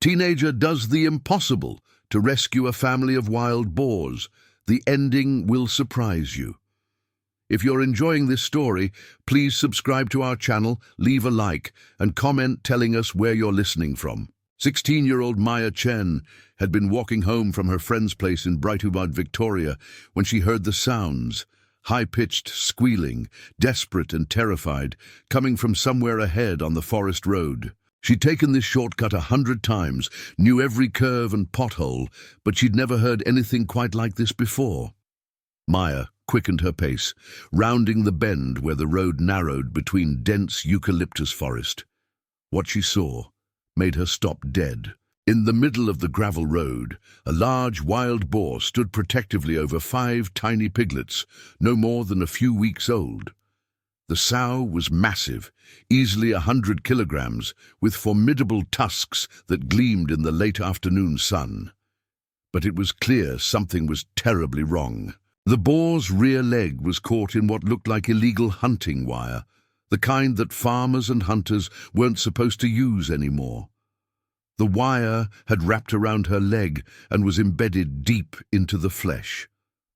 Teenager does the impossible to rescue a family of wild boars. The ending will surprise you. If you're enjoying this story, please subscribe to our channel, leave a like, and comment telling us where you're listening from. 16-year-old Maya Chen had been walking home from her friend's place in Brighton, Victoria, when she heard the sounds, high-pitched squealing, desperate and terrified, coming from somewhere ahead on the forest road. She'd taken this shortcut 100 times, knew every curve and pothole, but she'd never heard anything quite like this before. Maya quickened her pace, rounding the bend where the road narrowed between dense eucalyptus forest. What she saw made her stop dead. In the middle of the gravel road, a large wild boar stood protectively over 5 tiny piglets, no more than a few weeks old. The sow was massive, easily 100 kilograms, with formidable tusks that gleamed in the late afternoon sun. But it was clear something was terribly wrong. The boar's rear leg was caught in what looked like illegal hunting wire, the kind that farmers and hunters weren't supposed to use anymore. The wire had wrapped around her leg and was embedded deep into the flesh,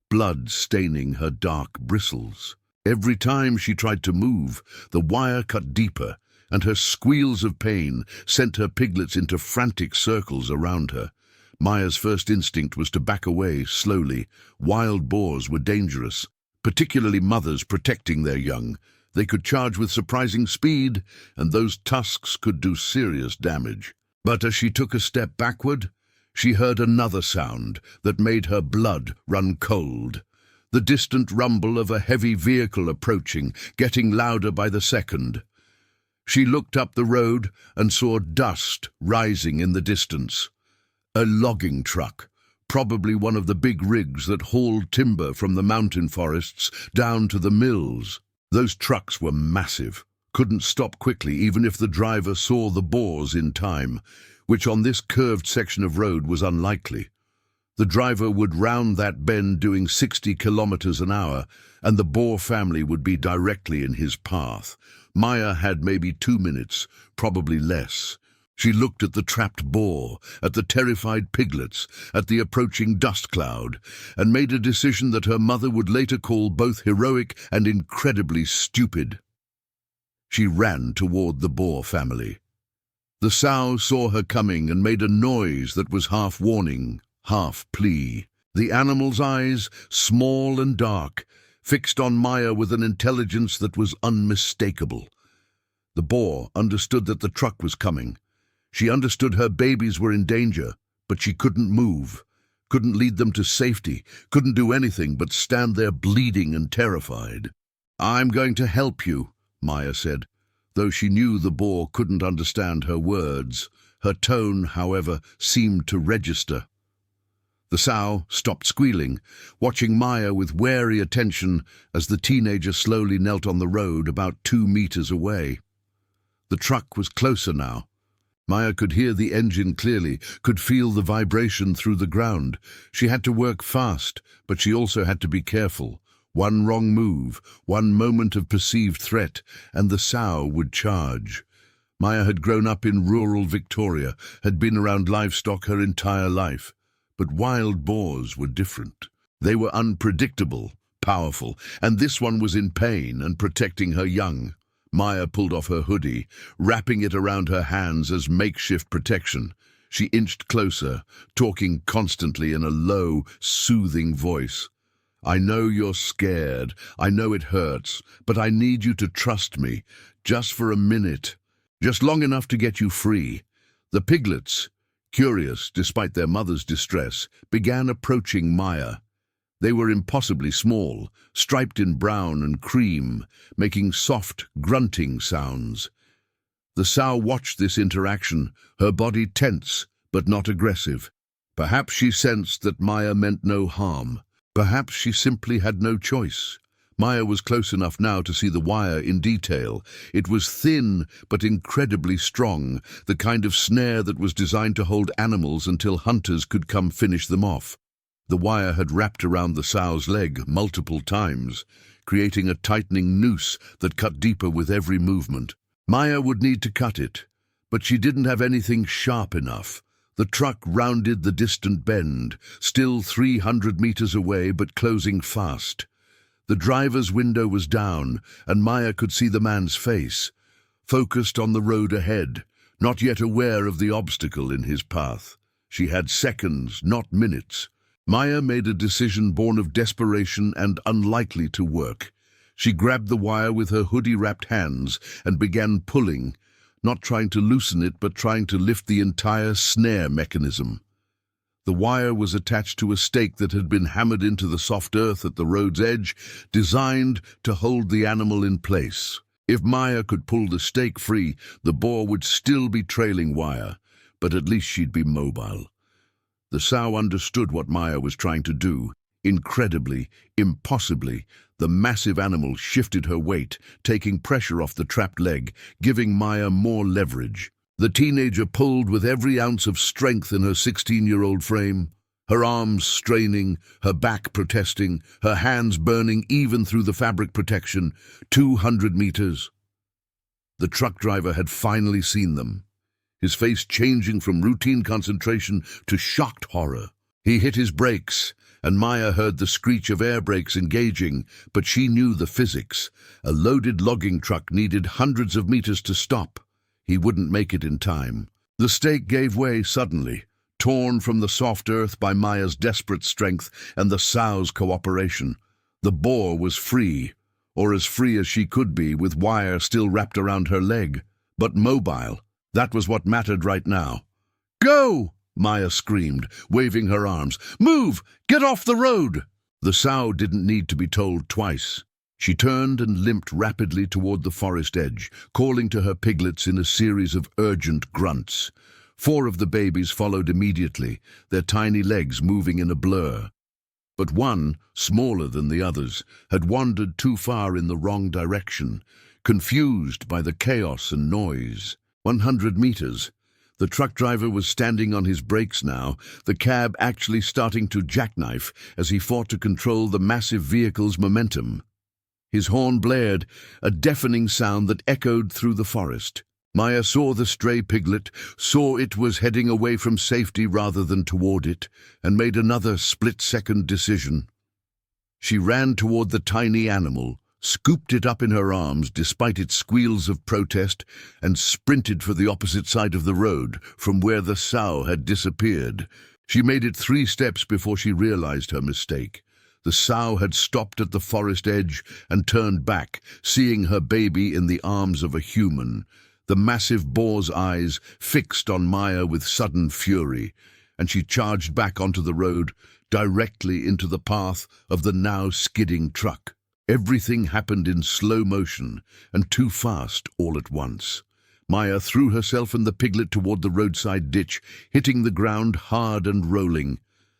blood staining her dark bristles. Every time she tried to move, the wire cut deeper, and her squeals of pain sent her piglets into frantic circles around her. Maya's first instinct was to back away slowly. Wild boars were dangerous, particularly mothers protecting their young. They could charge with surprising speed, and those tusks could do serious damage. But as she took a step backward, she heard another sound that made her blood run cold. The distant rumble of a heavy vehicle approaching, getting louder by the second. She looked up the road and saw dust rising in the distance. A logging truck, probably one of the big rigs that hauled timber from the mountain forests down to the mills. Those trucks were massive, couldn't stop quickly even if the driver saw the boars in time, which on this curved section of road was unlikely. The driver would round that bend doing 60 kilometers an hour, and the boar family would be directly in his path. Maya had maybe 2 minutes, probably less. She looked at the trapped boar, at the terrified piglets, at the approaching dust cloud, and made a decision that her mother would later call both heroic and incredibly stupid. She ran toward the boar family. The sow saw her coming and made a noise that was half warning, half plea. The animal's eyes, small and dark, fixed on Maya with an intelligence that was unmistakable. The boar understood that the truck was coming. She understood her babies were in danger, but she couldn't move, couldn't lead them to safety, couldn't do anything but stand there bleeding and terrified. "I'm going to help you," Maya said, though she knew the boar couldn't understand her words. Her tone, however, seemed to register. The sow stopped squealing, watching Maya with wary attention as the teenager slowly knelt on the road about 2 meters away. The truck was closer now. Maya could hear the engine clearly, could feel the vibration through the ground. She had to work fast, but she also had to be careful. One wrong move, one moment of perceived threat, and the sow would charge. Maya had grown up in rural Victoria, had been around livestock her entire life. But wild boars were different. They were unpredictable, powerful, and this one was in pain and protecting her young. Maya pulled off her hoodie, wrapping it around her hands as makeshift protection. She inched closer, talking constantly in a low, soothing voice. "I know you're scared, I know it hurts, but I need you to trust me, just for a minute, just long enough to get you free." The piglets, curious despite their mother's distress, began approaching Maya. They were impossibly small, striped in brown and cream, making soft, grunting sounds. The sow watched this interaction, her body tense, but not aggressive. Perhaps she sensed that Maya meant no harm. Perhaps she simply had no choice. Maya was close enough now to see the wire in detail. It was thin, but incredibly strong, the kind of snare that was designed to hold animals until hunters could come finish them off. The wire had wrapped around the sow's leg multiple times, creating a tightening noose that cut deeper with every movement. Maya would need to cut it, but she didn't have anything sharp enough. The truck rounded the distant bend, still 300 meters away but closing fast. The driver's window was down, and Maya could see the man's face, focused on the road ahead, not yet aware of the obstacle in his path. She had seconds, not minutes. Maya made a decision born of desperation and unlikely to work. She grabbed the wire with her hoodie-wrapped hands and began pulling, not trying to loosen it, but trying to lift the entire snare mechanism. The wire was attached to a stake that had been hammered into the soft earth at the road's edge, designed to hold the animal in place. If Maya could pull the stake free, the boar would still be trailing wire, but at least she'd be mobile. The sow understood what Maya was trying to do. Incredibly, impossibly, the massive animal shifted her weight, taking pressure off the trapped leg, giving Maya more leverage. The teenager pulled with every ounce of strength in her 16-year-old frame, her arms straining, her back protesting, her hands burning even through the fabric protection. 200 meters. The truck driver had finally seen them, his face changing from routine concentration to shocked horror. He hit his brakes, and Maya heard the screech of air brakes engaging, but she knew the physics. A loaded logging truck needed hundreds of meters to stop. He wouldn't make it in time. The stake gave way suddenly, torn from the soft earth by Maya's desperate strength and the sow's cooperation. The boar was free, or as free as she could be, with wire still wrapped around her leg, but mobile. That was what mattered right now. "Go!" Maya screamed, waving her arms. "Move! Get off the road!" The sow didn't need to be told twice. She turned and limped rapidly toward the forest edge, calling to her piglets in a series of urgent grunts. 4 of the babies followed immediately, their tiny legs moving in a blur. But one, smaller than the others, had wandered too far in the wrong direction, confused by the chaos and noise. 100 meters. The truck driver was standing on his brakes now, the cab actually starting to jackknife as he fought to control the massive vehicle's momentum. His horn blared, a deafening sound that echoed through the forest. Maya saw the stray piglet, saw it was heading away from safety rather than toward it, and made another split-second decision. She ran toward the tiny animal, scooped it up in her arms despite its squeals of protest, and sprinted for the opposite side of the road from where the sow had disappeared. She made it 3 steps before she realized her mistake. The sow had stopped at the forest edge and turned back, seeing her baby in the arms of a human. The massive boar's eyes fixed on Maya with sudden fury, and she charged back onto the road, directly into the path of the now skidding truck. Everything happened in slow motion, and too fast all at once. Maya threw herself and the piglet toward the roadside ditch, hitting the ground hard and rolling.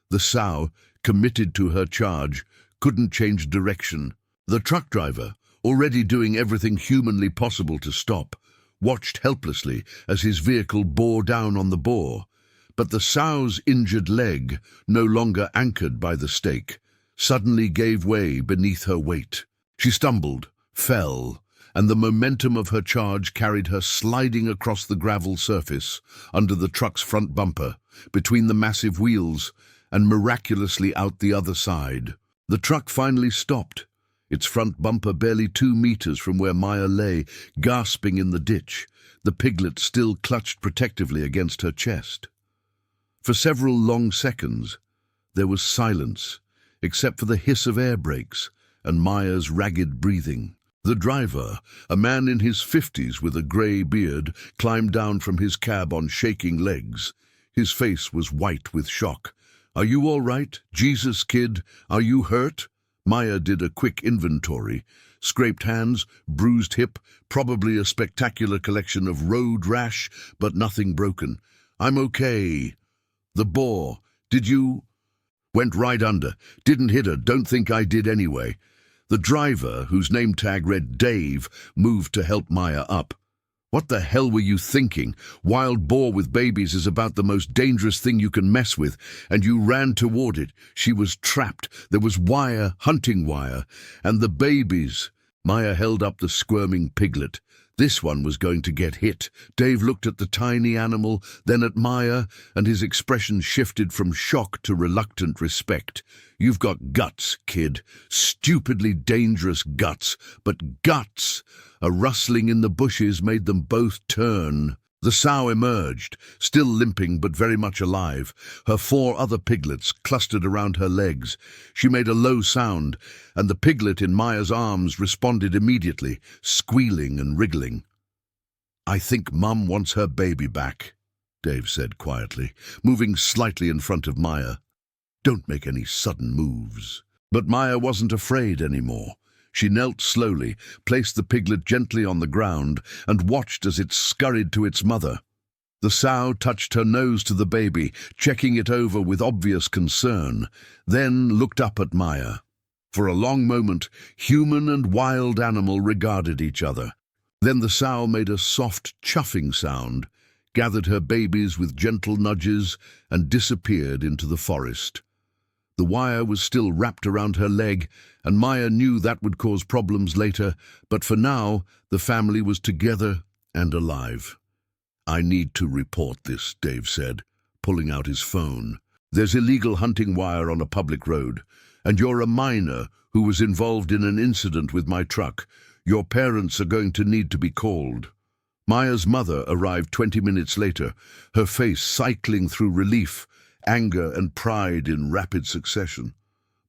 The sow, committed to her charge, couldn't change direction. The truck driver, already doing everything humanly possible to stop, watched helplessly as his vehicle bore down on the boar. But the sow's injured leg, no longer anchored by the stake, suddenly gave way beneath her weight. She stumbled, fell, and the momentum of her charge carried her sliding across the gravel surface, under the truck's front bumper, between the massive wheels, and miraculously out the other side. The truck finally stopped, its front bumper barely 2 meters from where Maya lay, gasping in the ditch, the piglet still clutched protectively against her chest. For several long seconds, there was silence, except for the hiss of air brakes and Maya's ragged breathing. The driver, a man in his 50s with a grey beard, climbed down from his cab on shaking legs. His face was white with shock. "Are you all right? Jesus, kid, are you hurt?" Maya did a quick inventory. Scraped hands, bruised hip, probably a spectacular collection of road rash, but nothing broken. "I'm okay." "The boar, did you—" "Went right under. Didn't hit her, don't think I did anyway." The driver, whose name tag read Dave, moved to help Maya up. "What the hell were you thinking? Wild boar with babies is about the most dangerous thing you can mess with, and you ran toward it. She was trapped. There was wire, hunting wire, and the babies." Maya held up the squirming piglet. This one was going to get hit. Dave looked at the tiny animal, then at Maya, and his expression shifted from shock to reluctant respect. "You've got guts, kid. Stupidly dangerous guts, but guts!" A rustling in the bushes made them both turn. The sow emerged, still limping but very much alive. Her 4 other piglets clustered around her legs. She made a low sound, and the piglet in Maya's arms responded immediately, squealing and wriggling. "I think Mum wants her baby back," Dave said quietly, moving slightly in front of Maya. "Don't make any sudden moves." But Maya wasn't afraid anymore. She knelt slowly, placed the piglet gently on the ground, and watched as it scurried to its mother. The sow touched her nose to the baby, checking it over with obvious concern, then looked up at Maya. For a long moment, human and wild animal regarded each other. Then the sow made a soft chuffing sound, gathered her babies with gentle nudges, and disappeared into the forest. The wire was still wrapped around her leg, and Maya knew that would cause problems later, but for now, the family was together and alive. "I need to report this," Dave said, pulling out his phone. "There's illegal hunting wire on a public road, and you're a minor who was involved in an incident with my truck. Your parents are going to need to be called." Maya's mother arrived 20 minutes later, her face cycling through relief, anger and pride in rapid succession.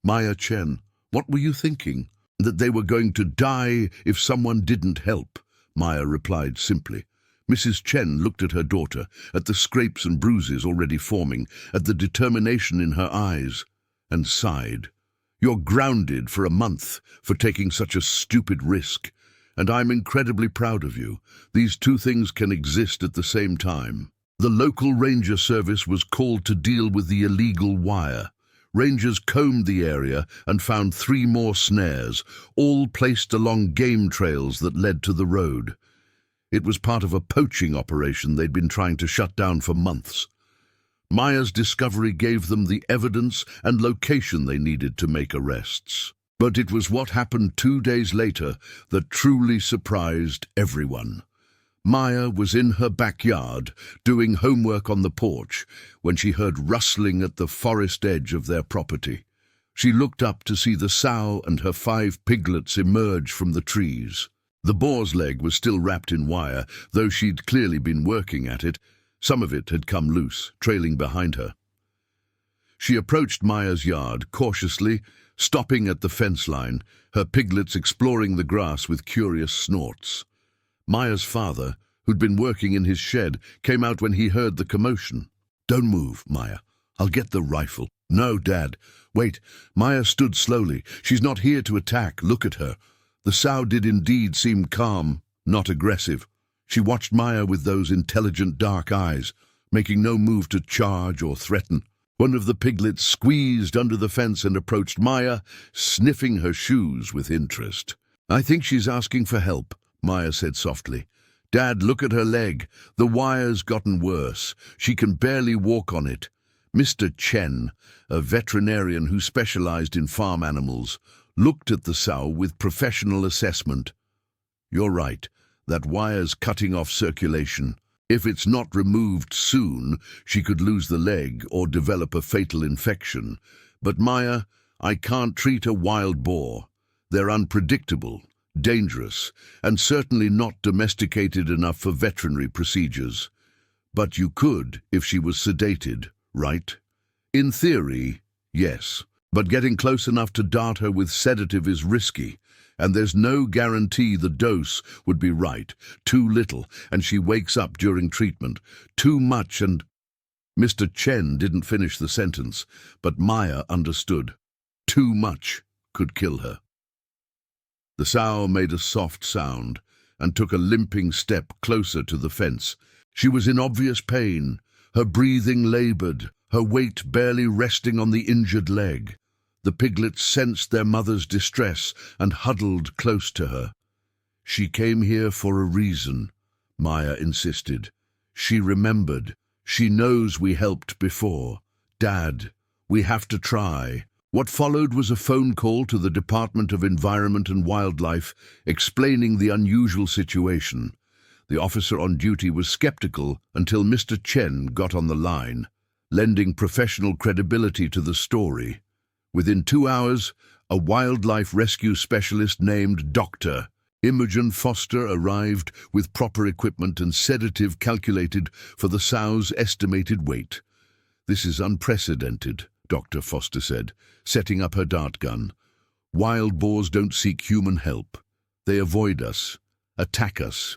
"Maya Chen, what were you thinking? That they were going to die if someone didn't help," Maya replied simply. Mrs. Chen looked at her daughter, at the scrapes and bruises already forming, at the determination in her eyes, and sighed. "You're grounded for a month for taking such a stupid risk, and I'm incredibly proud of you. These 2 things can exist at the same time." The local ranger service was called to deal with the illegal wire. Rangers combed the area and found 3 more snares, all placed along game trails that led to the road. It was part of a poaching operation they'd been trying to shut down for months. Maya's discovery gave them the evidence and location they needed to make arrests. But it was what happened 2 days later that truly surprised everyone. Maya was in her backyard, doing homework on the porch, when she heard rustling at the forest edge of their property. She looked up to see the sow and her 5 piglets emerge from the trees. The boar's leg was still wrapped in wire, though she'd clearly been working at it. Some of it had come loose, trailing behind her. She approached Maya's yard, cautiously, stopping at the fence line, her piglets exploring the grass with curious snorts. Maya's father, who'd been working in his shed, came out when he heard the commotion. "Don't move, Maya. I'll get the rifle." "No, Dad. Wait." Maya stood slowly. "She's not here to attack. Look at her." The sow did indeed seem calm, not aggressive. She watched Maya with those intelligent dark eyes, making no move to charge or threaten. One of the piglets squeezed under the fence and approached Maya, sniffing her shoes with interest. "I think she's asking for help," Maya said softly. "Dad, look at her leg. The wire's gotten worse. She can barely walk on it." Mr. Chen, a veterinarian who specialized in farm animals, looked at the sow with professional assessment. "You're right. That wire's cutting off circulation. If it's not removed soon, she could lose the leg or develop a fatal infection. But Maya, I can't treat a wild boar. They're unpredictable, dangerous, and certainly not domesticated enough for veterinary procedures. But you could if she was sedated, right? In theory, yes. But getting close enough to dart her with sedative is risky, and there's no guarantee the dose would be right. Too little, and she wakes up during treatment. Too much, and—" Mr. Chen didn't finish the sentence, but Maya understood. Too much could kill her. The sow made a soft sound and took a limping step closer to the fence. She was in obvious pain, her breathing labored, her weight barely resting on the injured leg. The piglets sensed their mother's distress and huddled close to her. "She came here for a reason," Maya insisted. "She remembered. She knows we helped before. Dad, we have to try." What followed was a phone call to the Department of Environment and Wildlife explaining the unusual situation. The officer on duty was skeptical until Mr. Chen got on the line, lending professional credibility to the story. Within 2 hours, a wildlife rescue specialist named Dr. Imogen Foster arrived with proper equipment and sedative calculated for the sow's estimated weight. "This is unprecedented," Dr. Foster said, setting up her dart gun. "Wild boars don't seek human help. They avoid us, attack us,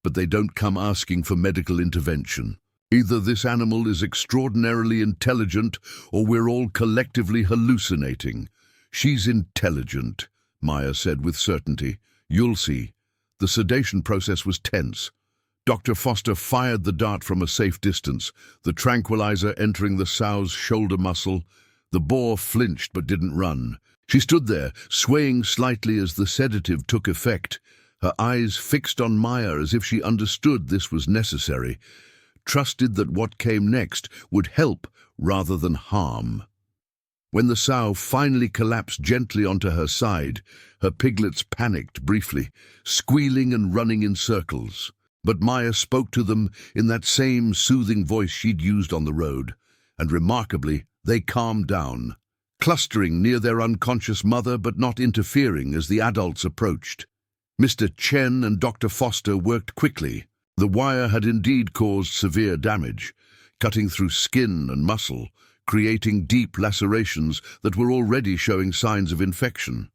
but they don't come asking for medical intervention. Either this animal is extraordinarily intelligent or we're all collectively hallucinating." "She's intelligent," Maya said with certainty. "You'll see." The sedation process was tense. Dr. Foster fired the dart from a safe distance, the tranquilizer entering the sow's shoulder muscle. The boar flinched but didn't run. She stood there, swaying slightly as the sedative took effect, her eyes fixed on Maya as if she understood this was necessary, trusted that what came next would help rather than harm. When the sow finally collapsed gently onto her side, her piglets panicked briefly, squealing and running in circles. But Maya spoke to them in that same soothing voice she'd used on the road, and remarkably, they calmed down, clustering near their unconscious mother but not interfering as the adults approached. Mr. Chen and Dr. Foster worked quickly. The wire had indeed caused severe damage, cutting through skin and muscle, creating deep lacerations that were already showing signs of infection.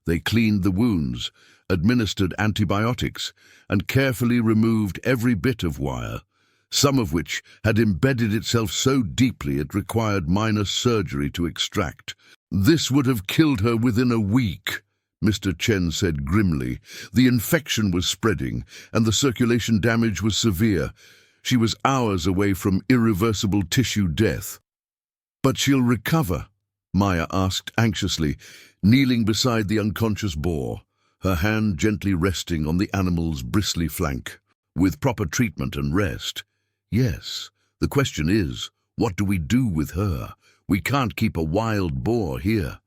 They cleaned the wounds, administered antibiotics, and carefully removed every bit of wire, some of which had embedded itself so deeply it required minor surgery to extract. "This would have killed her within a week," Mr. Chen said grimly. "The infection was spreading, and the circulation damage was severe. She was hours away from irreversible tissue death." "But she'll recover?" Maya asked anxiously, kneeling beside the unconscious boar, her hand gently resting on the animal's bristly flank. "With proper treatment and rest, yes. The question is, what do we do with her? We can't keep a wild boar here."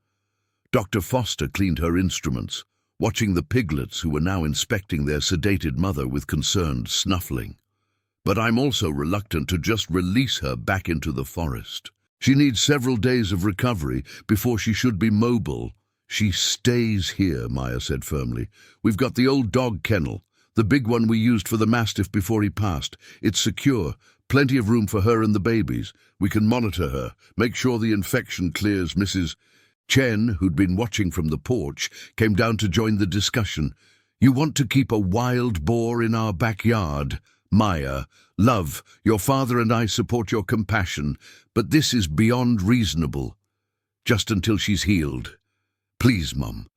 Dr. Foster cleaned her instruments, watching the piglets who were now inspecting their sedated mother with concerned snuffling. "But I'm also reluctant to just release her back into the forest. She needs several days of recovery before she should be mobile." "She stays here," Maya said firmly. "We've got the old dog kennel, the big one we used for the mastiff before he passed. It's secure, plenty of room for her and the babies. We can monitor her, make sure the infection clears." Mrs. Chen, who'd been watching from the porch, came down to join the discussion. "You want to keep a wild boar in our backyard? Maya, love, your father and I support your compassion, but this is beyond reasonable. Just until she's healed. Please, Mum.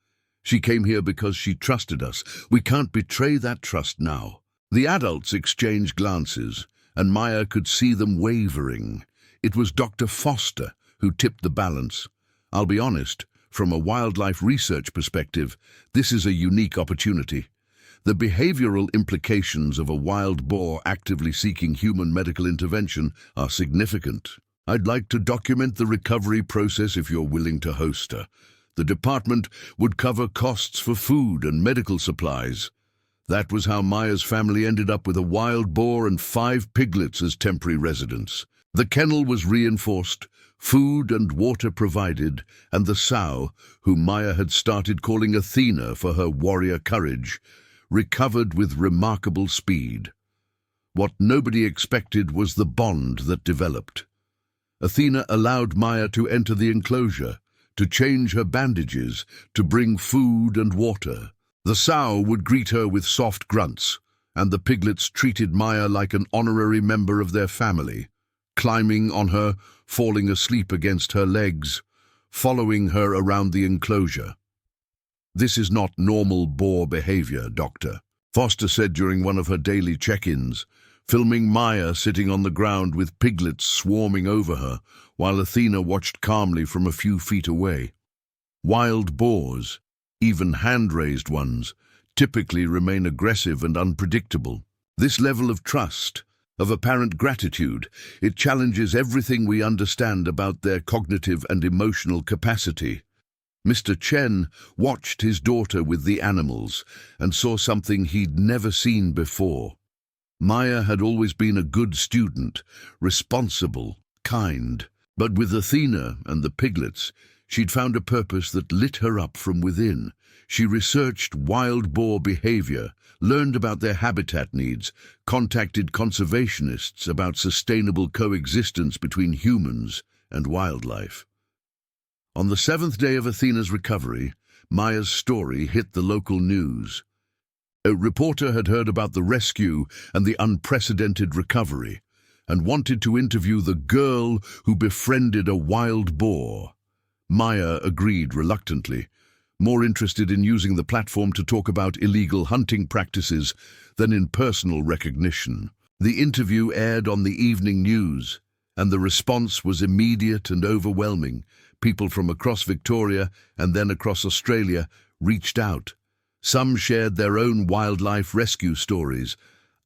She came here because she trusted us. We can't betray that trust now." The adults exchanged glances, and Maya could see them wavering. It was Dr. Foster who tipped the balance. "I'll be honest, from a wildlife research perspective, this is a unique opportunity. The behavioral implications of a wild boar actively seeking human medical intervention are significant. I'd like to document the recovery process if you're willing to host her. The department would cover costs for food and medical supplies." That was how Maya's family ended up with a wild boar and 5 piglets as temporary residents. The kennel was reinforced, food and water provided, and the sow, whom Maya had started calling Athena for her warrior courage, recovered with remarkable speed. What nobody expected was the bond that developed. Athena allowed Maya to enter the enclosure, to change her bandages, to bring food and water. The sow would greet her with soft grunts, and the piglets treated Maya like an honorary member of their family, climbing on her, falling asleep against her legs, following her around the enclosure. "This is not normal boar behavior, Doctor," Foster said during one of her daily check-ins, filming Maya sitting on the ground with piglets swarming over her, while Athena watched calmly from a few feet away. Wild boars, even hand-raised ones, typically remain aggressive and unpredictable. This level of trust, of apparent gratitude, it challenges everything we understand about their cognitive and emotional capacity. Mr. Chen watched his daughter with the animals and saw something he'd never seen before. Maya had always been a good student, responsible, kind. But with Athena and the piglets, she'd found a purpose that lit her up from within. She researched wild boar behavior, learned about their habitat needs, contacted conservationists about sustainable coexistence between humans and wildlife. On the 7th day of Athena's recovery, Maya's story hit the local news. A reporter had heard about the rescue and the unprecedented recovery, and wanted to interview the girl who befriended a wild boar. Maya agreed reluctantly, more interested in using the platform to talk about illegal hunting practices than in personal recognition. The interview aired on the evening news, and the response was immediate and overwhelming. People from across Victoria and then across Australia reached out. Some shared their own wildlife rescue stories.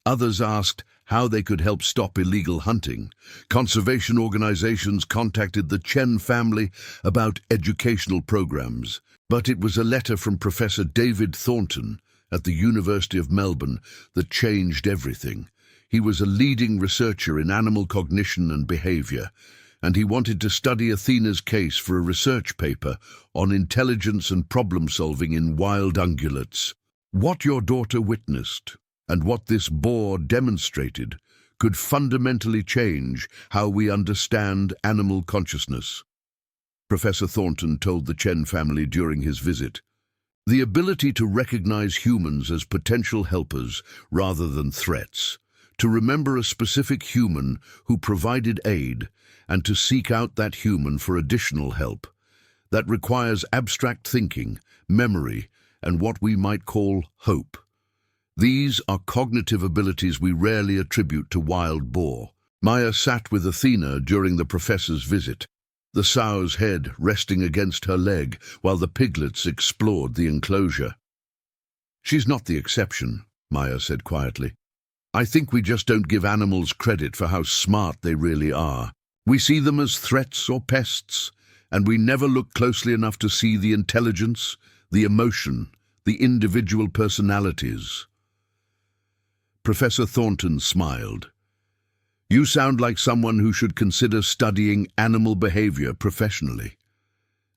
Others asked how they could help stop illegal hunting. Conservation organizations contacted the Chen family about educational programs. But it was a letter from Professor David Thornton at the University of Melbourne that changed everything. He was a leading researcher in animal cognition and behavior, and he wanted to study Athena's case for a research paper on intelligence and problem-solving in wild ungulates. What your daughter witnessed, and what this boar demonstrated, could fundamentally change how we understand animal consciousness. Professor Thornton told the Chen family during his visit. The ability to recognize humans as potential helpers rather than threats, to remember a specific human who provided aid, and to seek out that human for additional help. That requires abstract thinking, memory, and what we might call hope. These are cognitive abilities we rarely attribute to wild boar. Maya sat with Athena during the professor's visit, the sow's head resting against her leg while the piglets explored the enclosure. "She's not the exception," Maya said quietly. "I think we just don't give animals credit for how smart they really are. We see them as threats or pests, and we never look closely enough to see the intelligence, the emotion, the individual personalities." Professor Thornton smiled. "You sound like someone who should consider studying animal behavior professionally.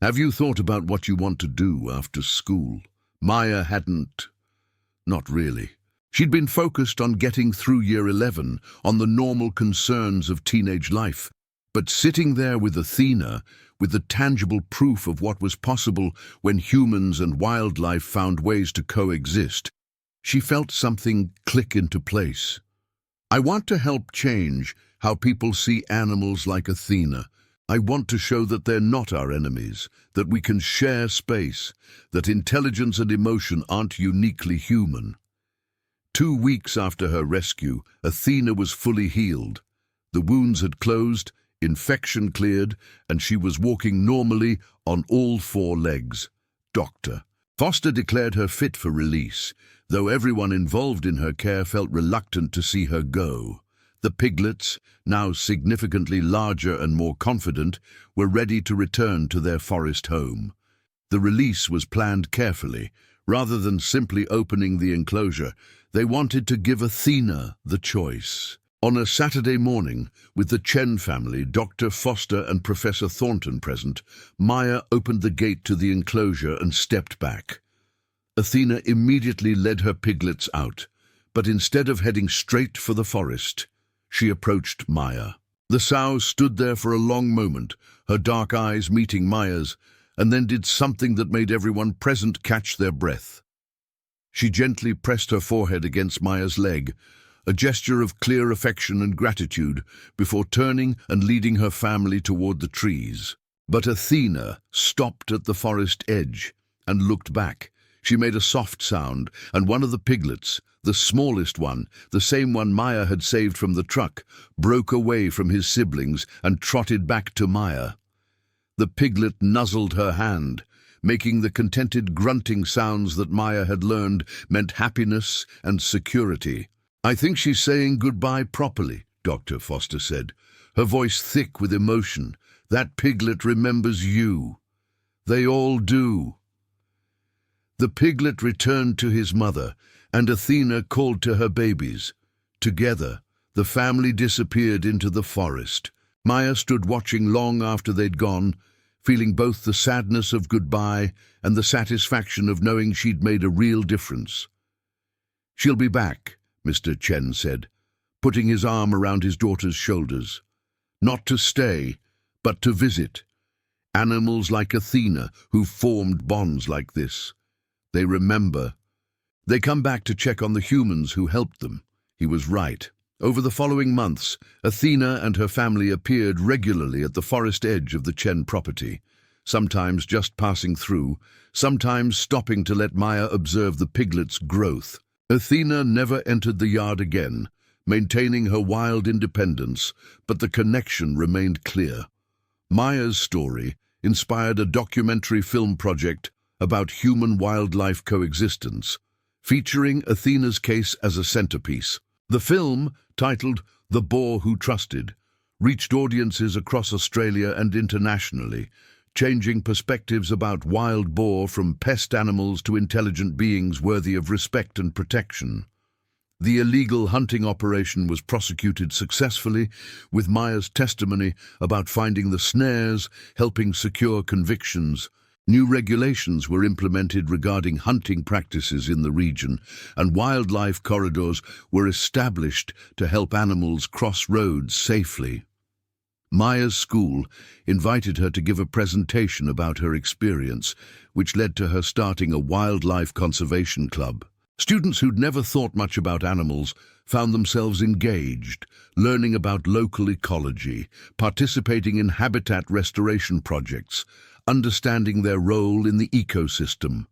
Have you thought about what you want to do after school?" Maya hadn't. Not really. She'd been focused on getting through year 11, on the normal concerns of teenage life. But sitting there with Athena, with the tangible proof of what was possible when humans and wildlife found ways to coexist, she felt something click into place. "I want to help change how people see animals like Athena. I want to show that they're not our enemies, that we can share space, that intelligence and emotion aren't uniquely human." 2 weeks after her rescue, Athena was fully healed. The wounds had closed, infection cleared, and she was walking normally on all 4 legs. Dr. Foster declared her fit for release, though everyone involved in her care felt reluctant to see her go. The piglets, now significantly larger and more confident, were ready to return to their forest home. The release was planned carefully. Rather than simply opening the enclosure, they wanted to give Athena the choice. On a Saturday morning, with the Chen family, Dr. Foster and Professor Thornton present, Maya opened the gate to the enclosure and stepped back. Athena immediately led her piglets out, but instead of heading straight for the forest, she approached Maya. The sow stood there for a long moment, her dark eyes meeting Maya's, and then did something that made everyone present catch their breath. She gently pressed her forehead against Maya's leg, a gesture of clear affection and gratitude, before turning and leading her family toward the trees. But Athena stopped at the forest edge and looked back. She made a soft sound, and one of the piglets, the smallest one, the same one Maya had saved from the truck, broke away from his siblings and trotted back to Maya. The piglet nuzzled her hand, making the contented grunting sounds that Maya had learned meant happiness and security. "I think she's saying goodbye properly," Dr. Foster said, her voice thick with emotion. "That piglet remembers you. They all do." The piglet returned to his mother, and Athena called to her babies. Together, the family disappeared into the forest. Maya stood watching long after they'd gone, feeling both the sadness of goodbye and the satisfaction of knowing she'd made a real difference. "She'll be back," Mr. Chen said, putting his arm around his daughter's shoulders. "Not to stay, but to visit. Animals like Athena, who formed bonds like this. They remember. They come back to check on the humans who helped them." He was right. Over the following months, Athena and her family appeared regularly at the forest edge of the Chen property, sometimes just passing through, sometimes stopping to let Maya observe the piglets' growth. Athena never entered the yard again, maintaining her wild independence, but the connection remained clear. Maya's story inspired a documentary film project about human-wildlife coexistence, featuring Athena's case as a centerpiece. The film, titled The Boar Who Trusted, reached audiences across Australia and internationally, changing perspectives about wild boar from pest animals to intelligent beings worthy of respect and protection. The illegal hunting operation was prosecuted successfully, with Maya's testimony about finding the snares helping secure convictions. New regulations were implemented regarding hunting practices in the region, and wildlife corridors were established to help animals cross roads safely. Maya's school invited her to give a presentation about her experience, which led to her starting a wildlife conservation club. Students who'd never thought much about animals found themselves engaged, learning about local ecology, participating in habitat restoration projects, understanding their role in the ecosystem.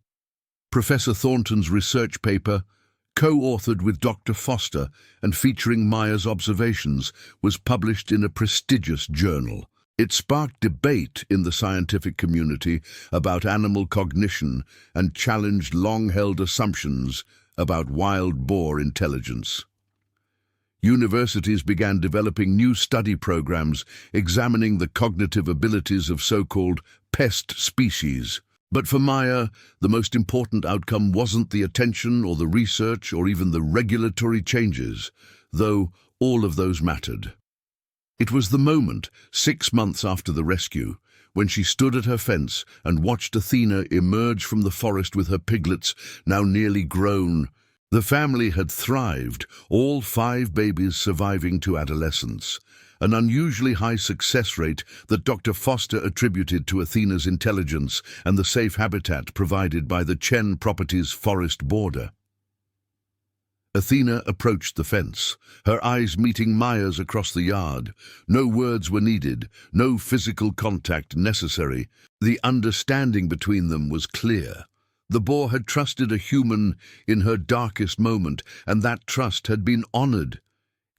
Professor Thornton's research paper, co-authored with Dr. Foster and featuring Maya's observations, was published in a prestigious journal. It sparked debate in the scientific community about animal cognition and challenged long-held assumptions about wild boar intelligence. Universities began developing new study programs examining the cognitive abilities of so-called pest species. But for Maya, the most important outcome wasn't the attention or the research or even the regulatory changes, though all of those mattered. It was the moment, 6 months after the rescue, when she stood at her fence and watched Athena emerge from the forest with her piglets, now nearly grown. The family had thrived, all 5 babies surviving to adolescence, an unusually high success rate that Dr. Foster attributed to Athena's intelligence and the safe habitat provided by the Chen property's forest border. Athena approached the fence, her eyes meeting Maya's across the yard. No words were needed, no physical contact necessary. The understanding between them was clear. The boar had trusted a human in her darkest moment, and that trust had been honored.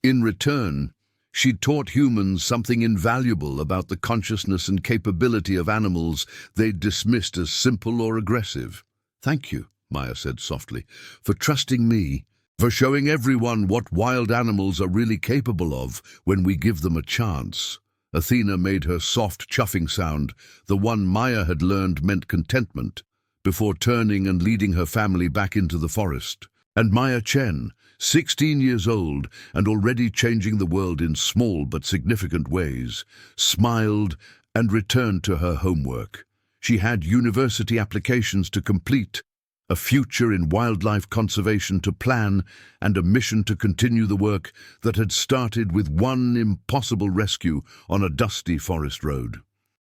In return, she'd taught humans something invaluable about the consciousness and capability of animals they'd dismissed as simple or aggressive. "Thank you," Maya said softly, "for trusting me, for showing everyone what wild animals are really capable of when we give them a chance." Athena made her soft chuffing sound, the one Maya had learned meant contentment, before turning and leading her family back into the forest. And Maya Chen, 16 years old and already changing the world in small but significant ways, smiled and returned to her homework. She had university applications to complete, a future in wildlife conservation to plan, and a mission to continue the work that had started with one impossible rescue on a dusty forest road.